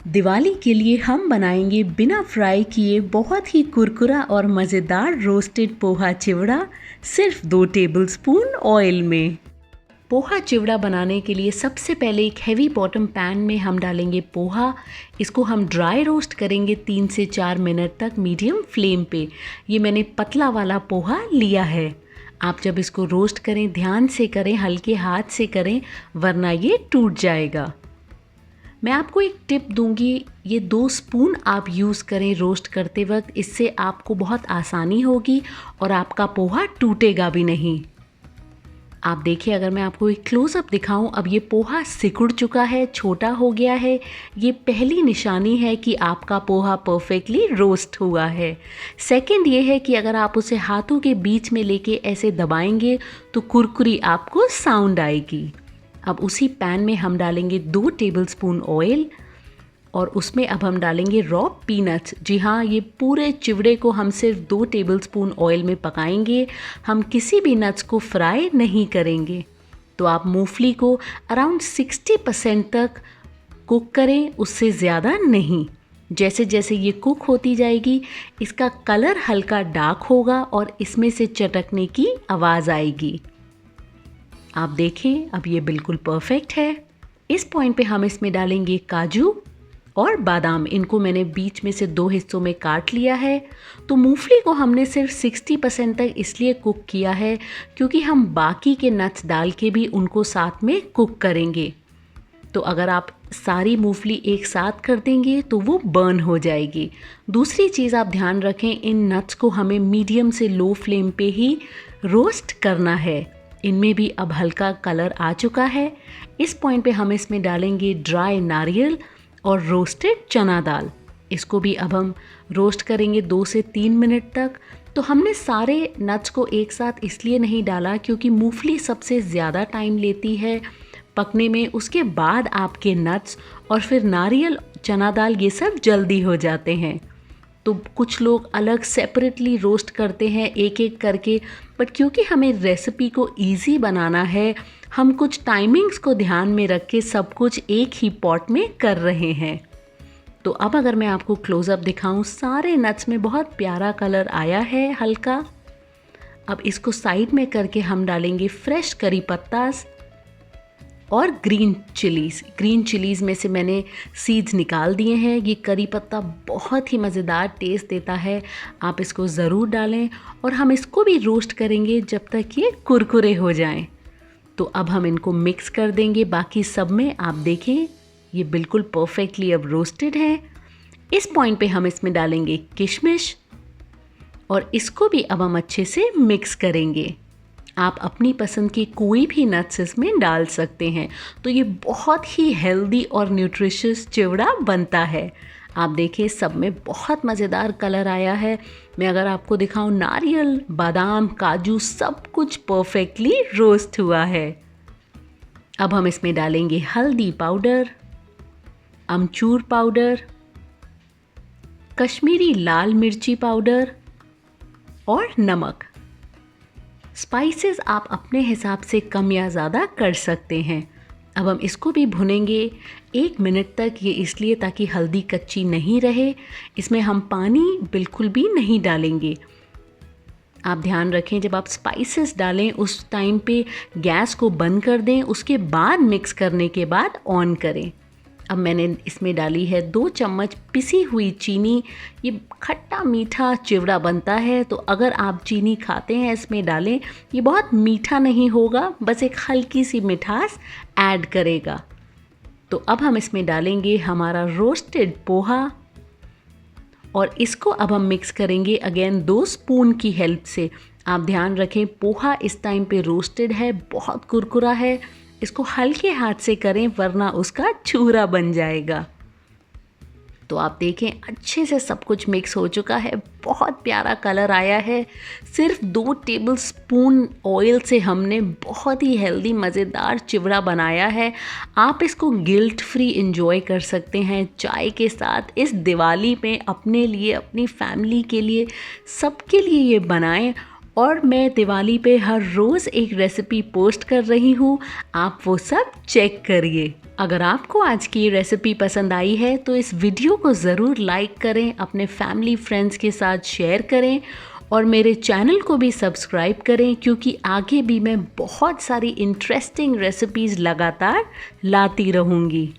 दिवाली के लिए हम बनाएंगे बिना फ्राई किए बहुत ही कुरकुरा और मज़ेदार रोस्टेड पोहा चिवड़ा सिर्फ 2 टेबलस्पून ऑयल में। पोहा चिवड़ा बनाने के लिए सबसे पहले एक हैवी बॉटम पैन में हम डालेंगे पोहा। इसको हम ड्राई रोस्ट करेंगे 3 से 4 मिनट तक मीडियम फ्लेम पे। ये मैंने पतला वाला पोहा लिया है। आप जब इसको रोस्ट करें ध्यान से करें, हल्के हाथ से करें, वरना ये टूट जाएगा। मैं आपको एक टिप दूंगी, ये 2 स्पून आप यूज़ करें रोस्ट करते वक्त, इससे आपको बहुत आसानी होगी और आपका पोहा टूटेगा भी नहीं। आप देखिए, अगर मैं आपको एक क्लोज़अप दिखाऊं, अब ये पोहा सिकुड़ चुका है, छोटा हो गया है। ये पहली निशानी है कि आपका पोहा परफेक्टली रोस्ट हुआ है। सेकंड ये है कि अगर आप उसे हाथों के बीच में लेके ऐसे दबाएंगे तो कुरकुरी आपको साउंड आएगी। अब उसी पैन में हम डालेंगे 2 टेबलस्पून ऑयल और उसमें अब हम डालेंगे रॉ पीनट्स। जी हाँ, ये पूरे चिवड़े को हम सिर्फ 2 टेबलस्पून ऑयल में पकाएंगे। हम किसी भी नट्स को फ्राई नहीं करेंगे। तो आप मूंगफली को अराउंड 60% तक कुक करें, उससे ज़्यादा नहीं। जैसे जैसे ये कुक होती जाएगी इसका कलर हल्का डार्क होगा और इसमें से चटकने की आवाज़ आएगी। आप देखें, अब ये बिल्कुल परफेक्ट है। इस पॉइंट पे हम इसमें डालेंगे काजू और बादाम। इनको मैंने बीच में से 2 हिस्सों में काट लिया है। तो मूंगफली को हमने सिर्फ 60% तक इसलिए कुक किया है क्योंकि हम बाकी के नट्स डाल के भी उनको साथ में कुक करेंगे। तो अगर आप सारी मूंगफली एक साथ कर देंगे तो वो बर्न हो जाएगी। दूसरी चीज़ आप ध्यान रखें, इन नट्स को हमें मीडियम से लो फ्लेम पे ही रोस्ट करना है। इनमें भी अब हल्का कलर आ चुका है। इस पॉइंट पे हम इसमें डालेंगे ड्राई नारियल और रोस्टेड चना दाल। इसको भी अब हम रोस्ट करेंगे 2 से 3 मिनट तक। तो हमने सारे नट्स को एक साथ इसलिए नहीं डाला क्योंकि मूंगफली सबसे ज़्यादा टाइम लेती है पकने में। उसके बाद आपके नट्स और फिर नारियल, चना दाल, ये सब जल्दी हो जाते हैं। तो कुछ लोग अलग सेपरेटली रोस्ट करते हैं एक एक करके, बट क्योंकि हमें रेसिपी को इजी बनाना है, हम कुछ टाइमिंग्स को ध्यान में रख के सब कुछ एक ही पॉट में कर रहे हैं। तो अब अगर मैं आपको क्लोज़अप दिखाऊं, सारे नट्स में बहुत प्यारा कलर आया है हल्का। अब इसको साइड में करके हम डालेंगे फ्रेश करी पत्तास और ग्रीन चिलीज़ में से मैंने सीड्स निकाल दिए हैं। ये करी पत्ता बहुत ही मज़ेदार टेस्ट देता है, आप इसको ज़रूर डालें। और हम इसको भी रोस्ट करेंगे जब तक ये कुरकुरे हो जाएं। तो अब हम इनको मिक्स कर देंगे बाकी सब में। आप देखें, ये बिल्कुल परफेक्टली अब रोस्टेड है। इस पॉइंट पे हम इसमें डालेंगे किशमिश और इसको भी अब हम अच्छे से मिक्स करेंगे। आप अपनी पसंद की कोई भी नट्स इसमें डाल सकते हैं। तो ये बहुत ही हेल्दी और न्यूट्रिशियस चिवड़ा बनता है। आप देखिए, सब में बहुत मज़ेदार कलर आया है। मैं अगर आपको दिखाऊं, नारियल, बादाम, काजू, सब कुछ परफेक्टली रोस्ट हुआ है। अब हम इसमें डालेंगे हल्दी पाउडर, अमचूर पाउडर, कश्मीरी लाल मिर्ची पाउडर और नमक। स्पाइसेस आप अपने हिसाब से कम या ज़्यादा कर सकते हैं। अब हम इसको भी भुनेंगे 1 मिनट तक। ये इसलिए ताकि हल्दी कच्ची नहीं रहे। इसमें हम पानी बिल्कुल भी नहीं डालेंगे। आप ध्यान रखें, जब आप स्पाइसेस डालें उस टाइम पे गैस को बंद कर दें, उसके बाद मिक्स करने के बाद ऑन करें। अब मैंने इसमें डाली है 2 चम्मच पिसी हुई चीनी। ये खट्टा मीठा चिवड़ा बनता है, तो अगर आप चीनी खाते हैं इसमें डालें। ये बहुत मीठा नहीं होगा, बस एक हल्की सी मिठास ऐड करेगा। तो अब हम इसमें डालेंगे हमारा रोस्टेड पोहा और इसको अब हम मिक्स करेंगे अगेन 2 स्पून की हेल्प से। आप ध्यान रखें, पोहा इस टाइम पे रोस्टेड है, बहुत कुरकुरा है। इसको हल्के हाथ से करें वरना उसका चूरा बन जाएगा। तो आप देखें, अच्छे से सब कुछ मिक्स हो चुका है, बहुत प्यारा कलर आया है। सिर्फ 2 टेबलस्पून ऑयल से हमने बहुत ही हेल्दी मज़ेदार चिवड़ा बनाया है। आप इसको गिल्ट फ्री एंजॉय कर सकते हैं चाय के साथ। इस दिवाली में अपने लिए, अपनी फैमिली के लिए, सबके लिए ये बनाएं और मैं दिवाली पे हर रोज़ एक रेसिपी पोस्ट कर रही हूँ, आप वो सब चेक करिए। अगर आपको आज की रेसिपी पसंद आई है तो इस वीडियो को ज़रूर लाइक करें, अपने फैमिली फ्रेंड्स के साथ शेयर करें और मेरे चैनल को भी सब्सक्राइब करें, क्योंकि आगे भी मैं बहुत सारी इंटरेस्टिंग रेसिपीज़ लगातार लाती रहूँगी।